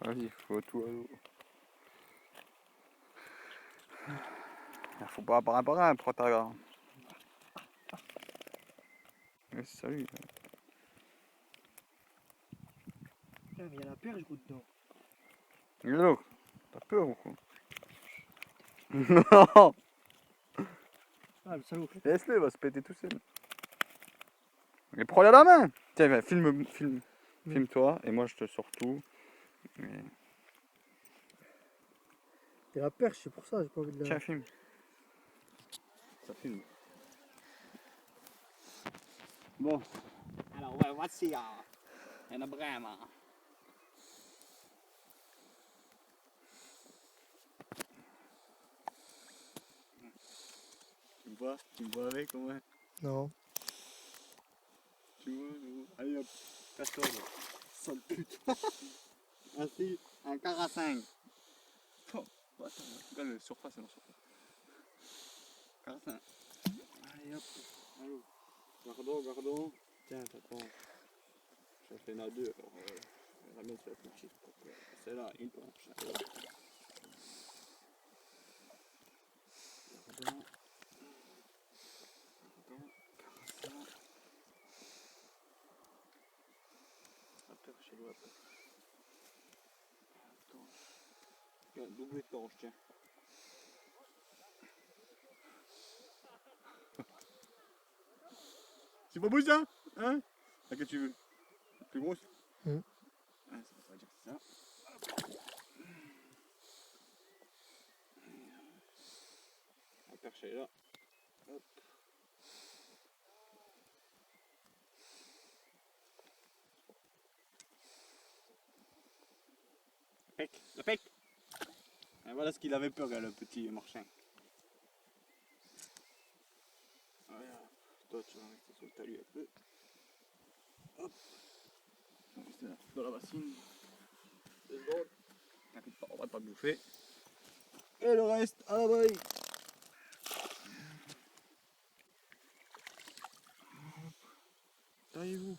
Vas-y, faut tout à l'eau. Faut pas par un par un, prends ta garde. Salut. Putain, mais il y a la perche, gros, dedans. Hello, t'as peur ou quoi? Non. Ah, le salaud. Laisse-le, il va se péter tout seul. Mais prends-le à la main. Tiens, viens, filme-toi et moi je te sors tout. Et... Il y a la perche, c'est pour ça, j'ai pas envie de la... Tiens, filme. Ça filme. Bon. Alors, voici en Brema. Tu me vois avec au moins? Non. Tu vois, allez hop, casse-toi là. Sale pute. Ainsi, un quart à 5. Oh, bah, attends, regarde la surface, c'est la surface. Quart à 5. Allez hop, allô. Gardons. Tiens, t'attends. J'en fais la deux, alors la mienne c'est la plus petite. Celle-là, une planche. Gardons. Chez lui après. Attends. Double étanche, tiens. C'est pas beau ça? Hein? Laquelle tu veux? La plus grosse? Mmh. Ah, ça va dire que c'est ça. La perche elle est là. Hop. Le pec. Et voilà ce qu'il avait peur, le petit marchand. Voilà. Toi, tu vas rester sur le talus un peu. Hop. On va rester là, dans la bassine. 2 secondes. T'inquiète pas, on va pas te bouffer. Et le reste, à la baille. Taillez-vous.